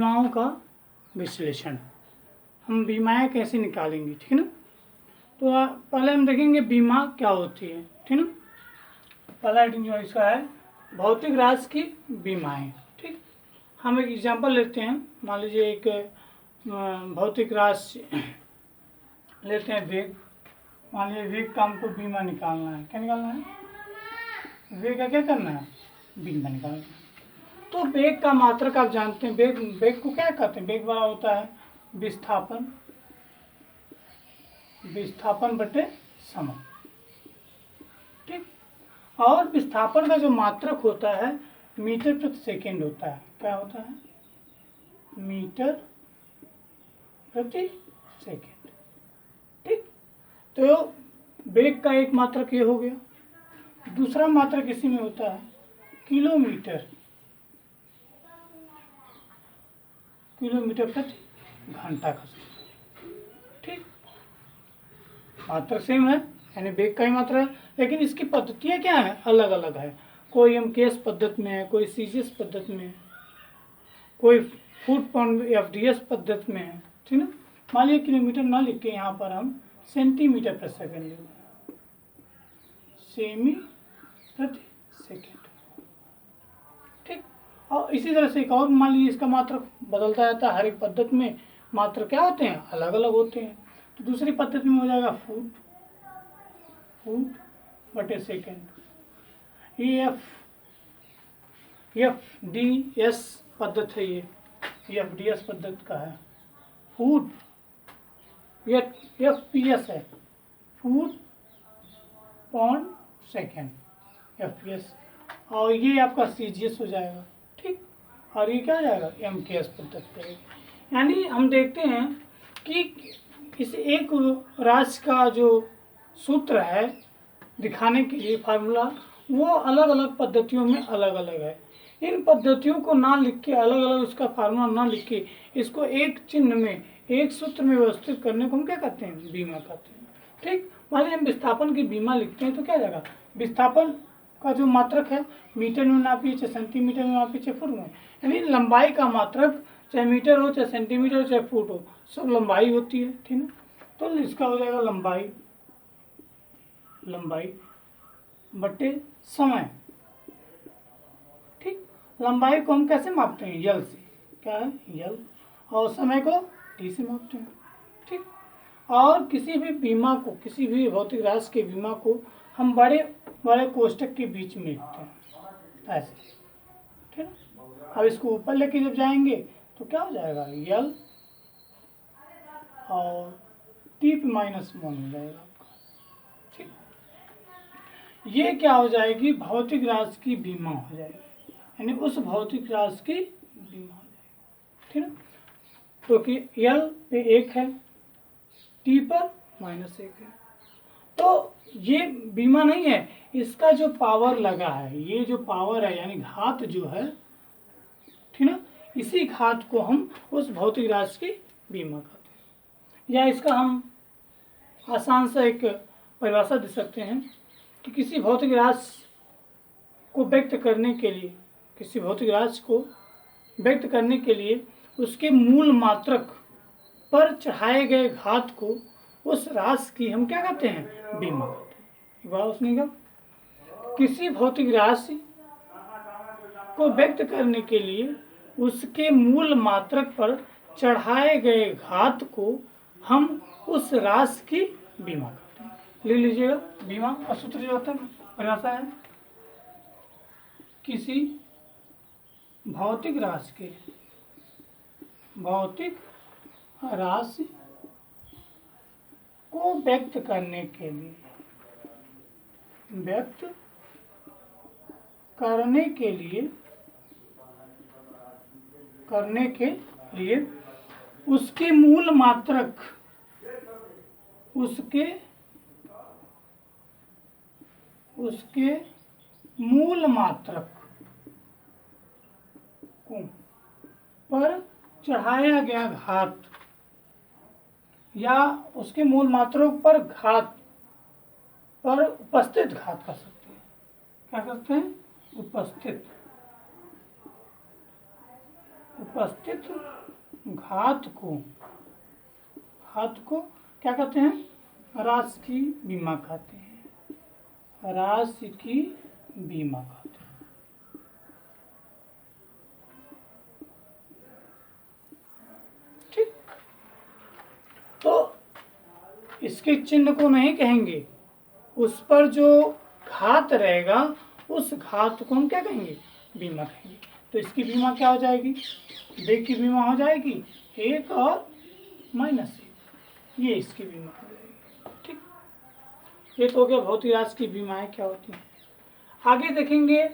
बीमाओं का विश्लेषण। हम बीमाएँ कैसे निकालेंगे, ठीक है ना। तो पहले हम देखेंगे बीमा क्या होती है, ठीक है ना। पहला जो इसका है भौतिक राशि की बीमाएँ। ठीक, हम एक एग्जांपल लेते हैं। मान लीजिए एक भौतिक राशि लेते हैं वेग। मान लीजिए वेग का हमको बीमा निकालना है। क्या निकालना है? वेग का क्या करना है? बीमा निकालना है। तो वेग का मात्रक आप जानते हैं। वेग को क्या कहते हैं? वेग बड़ा होता है विस्थापन बटे समय। ठीक, और विस्थापन का जो मात्रक होता है मीटर प्रति सेकेंड होता है। क्या होता है? मीटर प्रति सेकेंड। ठीक, तो वेग का एक मात्रक ये हो गया। दूसरा मात्रक इसी में होता है किलोमीटर प्रति घंटा का समय। ठीक, मात्रक सेम है, यानी वेग का ही मात्रा है, लेकिन इसकी पद्धतियाँ क्या हैं? अलग अलग है। कोई एमकेएस पद्धति में है, कोई सीजीएस पद्धति में है, कोई फुट पाउंड एफडीएस पद्धति में है। ठीक ना। मान लीजिए किलोमीटर ना लिख के यहाँ पर हम सेंटीमीटर प्रति सेकेंड ले लें, सेमी प्रति सेकेंड। ठीक, और इसी तरह से एक और मान लीजिए इसका मात्रक बदलता रहता है। हर एक पद्धति में मात्रक क्या होते हैं? अलग अलग होते हैं। तो दूसरी पद्धति में हो जाएगा फुट बटे सेकेंड। एफ डी एस पद्धति है, ये एफ डी एस पद्धति का है। फुट एफ पी एस है, foot pound second, F P S. और ये आपका सी जी एस हो जाएगा। ठीक, और ये क्या हो जाएगा? एम के एस पद्धति करेगा। यानी हम देखते हैं कि इस एक राशि का जो सूत्र है दिखाने के लिए फार्मूला, वो अलग अलग पद्धतियों में अलग अलग है। इन पद्धतियों को ना लिख के, अलग अलग उसका फार्मूला ना लिख के, इसको एक चिन्ह में, एक सूत्र में व्यवस्थित करने को हम क्या कहते हैं? बीमा कहते हैं। ठीक, मान लीजिए हम विस्थापन की बीमा लिखते हैं तो क्या जाएगा? विस्थापन का जो मात्रक है मीटर में नापिए, चाहे सेंटीमीटर में नापिए, चाहे फुट में, यानी लंबाई का मात्रक चाहे मीटर हो, चाहे सेंटीमीटर हो, चाहे फुट हो, सब लंबाई होती है। ठीक है, तो इसका हो जाएगा लंबाई बटे समय। ठीक, लंबाई को हम कैसे मापते हैं? यल से। क्या है? यल। और समय को टी से मापते हैं। ठीक, और किसी भी बीमा को, किसी भी भौतिक राशि के बीमा को हम बड़े बड़े कोष्टक के बीच में लिखते हैं ऐसे। ठीक, अब इसको ऊपर लेके जब जाएंगे तो क्या हो जाएगा? यल और टी पे माइनस वन हो जाएगा। ठीक, ये क्या हो जाएगी? भौतिक राशि की बीमा हो जाएगी, यानी उस भौतिक राशि की बीमा हो जाएगी। ठीक है, क्योंकि यल पे 1 है, टी पर -1 है। तो ये बीमा नहीं है, इसका जो पावर लगा है, ये जो पावर है यानी घात जो है, ठीक ना, इसी घात को हम उस भौतिक राशि की बीमा कहते हैं। या इसका हम आसान से एक परिभाषा दे सकते हैं कि किसी भौतिक राशि को व्यक्त करने के लिए, किसी भौतिक राशि को व्यक्त करने के लिए उसके मूल मात्रक पर चढ़ाए गए घात को, उस राशि की हम क्या कहते हैं? बीमा कहते हैं। एक बार उसने कहा किसी भौतिक राशि को व्यक्त करने के लिए उसके मूल मात्रक पर चढ़ाए गए घात को हम उस राशि की बीमा कहते हैं। ले लीजिएगा, बीमा का सूत्र जो होता है, परिभाषा है किसी भौतिक राशि को व्यक्त करने के लिए उसके मूल मात्रक पर चढ़ाया गया घात, या उसके मूल मात्रक पर घात पर उपस्थित घात कर सकते हैं। क्या करते हैं? उपस्थित घात को क्या कहते हैं? राशि की बीमा कहते हैं। राशि की बीमा कहते हैं। ठीक, तो इसके चिन्ह को नहीं कहेंगे, उस पर जो घात रहेगा उस घात को हम क्या कहेंगे? बीमा कहेंगे। तो इसकी बीमा क्या हो जाएगी? वेग की बीमा हो जाएगी 1 और -1, ये इसकी बीमा हो जाएगी। ठीक, ये तो हो गया भौतिक राशि की बीमाएं क्या होती हैं। आगे देखेंगे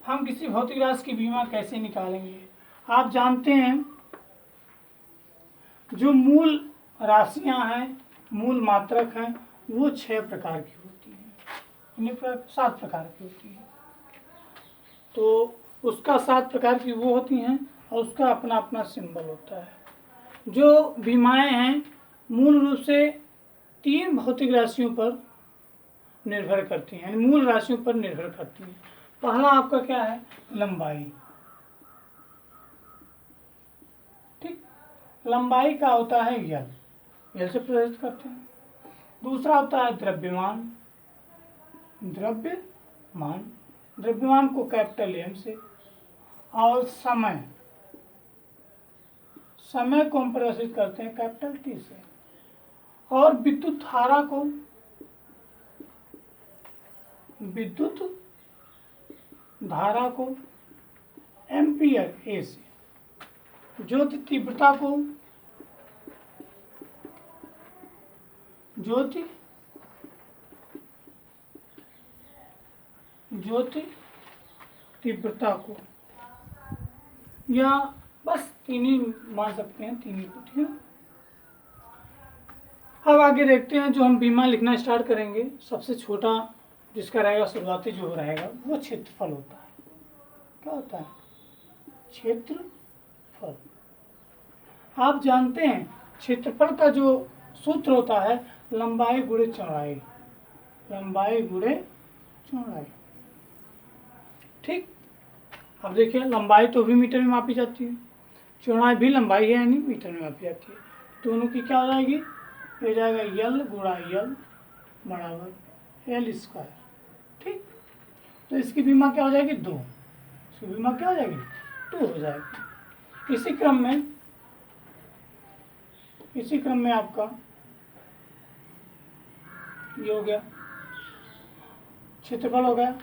हम किसी भौतिक राशि की बीमा कैसे निकालेंगे। आप जानते हैं जो मूल राशियां हैं, मूल मात्रक हैं, वो 6 प्रकार की होती हैं, 7 प्रकार की होती हैं। तो उसका 7 प्रकार की वो होती हैं और उसका अपना अपना सिंबल होता है। जो बीमाएं हैं मूल रूप से 3 भौतिक राशियों पर निर्भर करती हैं, यानी मूल राशियों पर निर्भर करती हैं। पहला आपका क्या है? लंबाई। ठीक, लंबाई का होता है यल, यल से प्रदर्शित करते हैं। दूसरा होता है द्रव्यमान, द्रव्यमान को कैपिटल एम से। और समय को हम प्रदर्शित करते हैं कैपिटल टी से। और विद्युत धारा को एम्पियर ए से। ज्योति तीव्रता को या बस 3 ही मान सकते हैं, 3 ही को। ठीक है, अब आगे देखते हैं जो हम बीमा लिखना स्टार्ट करेंगे। सबसे छोटा जिसका रहेगा, शुरुआती जो रहेगा, वो क्षेत्रफल होता है। क्या होता है? क्षेत्रफल। आप जानते हैं क्षेत्रफल का जो सूत्र होता है लंबाई गुणे चौड़ाई। ठीक, अब देखिए लंबाई तो भी मीटर में मापी जाती है, चौड़ाई भी लंबाई है यानी मीटर में मापी जाती है। दोनों की क्या हो जाएगी? ये हो जाएगा यल गुणा यल बराबर एल स्क्वायर। ठीक, तो इसकी बीमा क्या हो जाएगी? 2। इसकी बीमा क्या हो जाएगी? 2 हो जाएगी। इसी क्रम में आपका ये हो गया, क्षेत्रफल हो गया।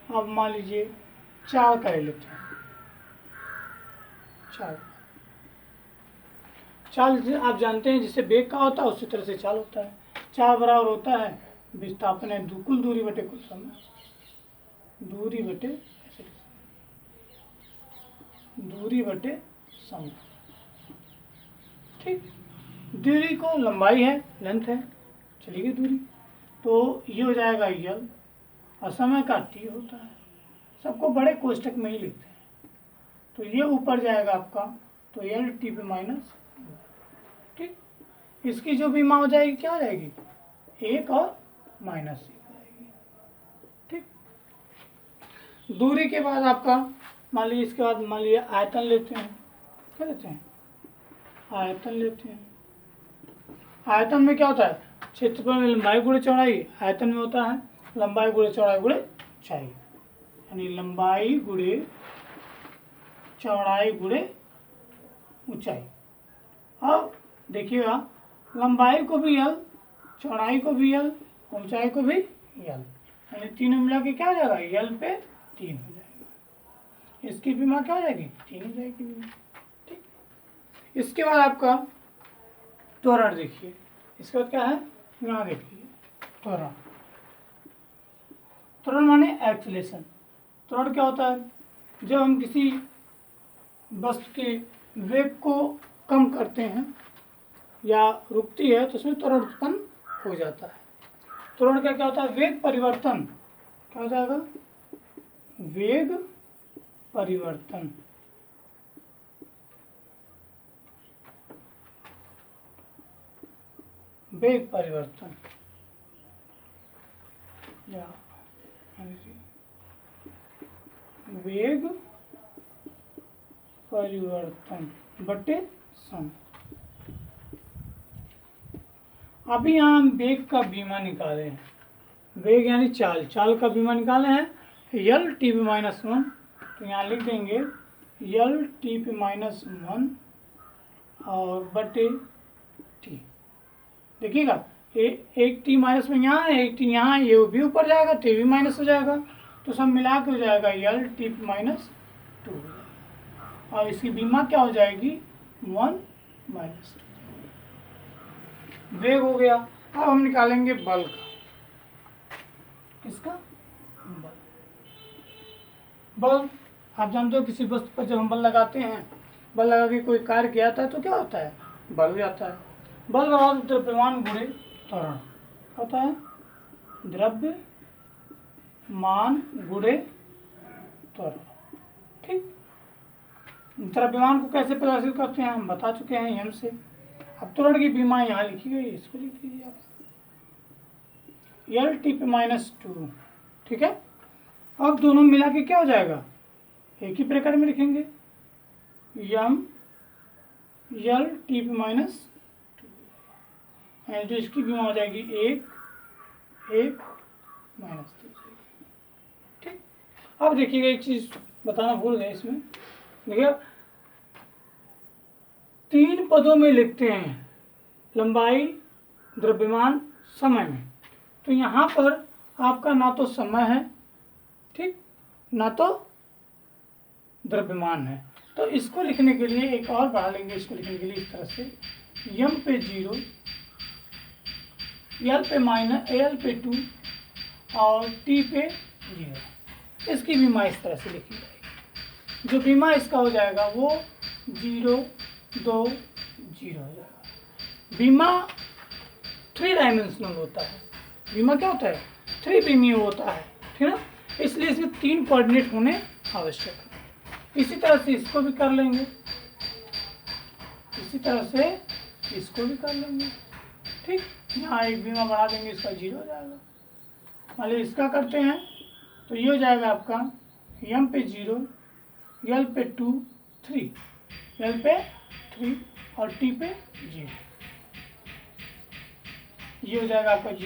अब मान लीजिए 4 का ले लेते हैं। 4 आप जानते हैं जिससे बेग का होता है उसी तरह से चाल होता है। 4 बराबर होता है विस्थापन है कुल दूरी बटे कुल समय, दूरी बटे समय। ठीक, दूरी को लंबाई है, लेंथ है, चली गई दूरी, तो ये हो जाएगा यल और समय का टी होता है। सबको बड़े कोष्टक में ही लिखते हैं, तो ये ऊपर जाएगा आपका, तो यल टी पे माइनस। ठीक, इसकी जो बीमा हो जाएगी क्या हो जाएगी? 1 और -1 हो जाएगी। ठीक, दूरी के बाद आपका मान लीजिए, इसके बाद मान लीजिए आयतन लेते हैं। क्या लेते हैं? आयतन लेते हैं। आयतन में क्या होता है? क्षेत्रफल में लंबाई गुणे चौड़ाई, आयतन में होता है लंबाई गुणे चौड़ाई गुणे ऊंचाई, यानी लंबाई गुणे चौड़ाई गुणे ऊंचाई। अब देखिएगा लंबाई को भी यल, चौड़ाई को भी यल, ऊंचाई को भी यल, यानी तीनों मिला के क्या हो जाएगा? यल पे 3 हो जाएगा। इसकी बीमा क्या हो जाएगी? 3 हो जाएगी बीमा। ठीक, इसके बाद आपका त्वरण देखिए। इसके बाद क्या है? यहाँ देखिए त्वरण माने एक्सीलरेशन। त्वरण क्या होता है? जब हम किसी वस्तु के वेग को कम करते हैं या रुकती है तो उसमें त्वरण उत्पन्न हो जाता है। त्वरण का क्या होता है? वेग परिवर्तन। क्या हो जाएगा? वेग परिवर्तन। या वेग परिवर्तन बटे समय। अभी यहाँ हम वेग का बीमा निकाले हैं, वेग यानी चाल, चाल का बीमा निकाले हैं यल टी पी माइनस वन। तो यहाँ लिख देंगे यल टी पी माइनस वन और बटे टी। देखिएगा एक टी माइनस में यहाँ है, एक टी यहाँ, ये भी ऊपर जाएगा, टी भी माइनस हो जाएगा, तो सब मिला के हो जाएगा यल टी पी माइनस टू। और इसकी बीमा क्या हो जाएगी 1 माइनस 2। वेग हो गया। अब हम निकालेंगे बल का। किसका? बल आप जानते हो किसी वस्तु पर जब हम बल लगाते हैं, बल लगा के कोई कार्य किया जाता है तो क्या होता है? बल जाता है। बल बराबर द्रव्यमान गुणे त्वरण होता है, द्रव्यमान गुणे त्वरण। ठीक, द्रव्यमान को कैसे प्रदर्शित करते हैं हम बता चुके हैं यम से। अब त्वरण की बीमा यहाँ लिखी गई, इसको लिख दीजिए आप यल टी पी माइनस टू। ठीक है, अब दोनों मिला के क्या हो जाएगा? एक ही ब्रैकेट में लिखेंगे यम यल टी पी माइनस टू, जो इसकी बीमा हो जाएगी एक माइनस टू। ठीक, अब देखिएगा एक चीज बताना भूल गए इसमें। देखिए 3 पदों में लिखते हैं, लंबाई, द्रव्यमान, समय में। तो यहाँ पर आपका ना तो समय है, ठीक, ना तो द्रव्यमान है। तो इसको लिखने के लिए एक और बढ़ा लेंगे, इसको लिखने के लिए इस तरह से यम पे 0, यल पे माइनस, एल पे 2 और टी पे 0। इसकी बीमा इस तरह से लिखी जाएगी। जो बीमा इसका हो जाएगा वो 0 2 0 हो जाएगा। बीमा 3 डायमेंशनल होता है। बीमा क्या होता है? 3 बीमीय होता है, ठीक है ना, इसलिए इसमें 3 कोऑर्डिनेट होने आवश्यक है। इसी तरह से इसको भी कर लेंगे, इसी तरह से इसको भी कर लेंगे। ठीक, यहाँ एक बीमा बढ़ा देंगे, इसका 0 हो जाएगा। मान लीजिए इसका करते हैं तो ये हो जाएगा आपका यम पे 0, यल पे 2 3, यल पे 3 और टी पे 0। ये हो जाएगा आपका 0।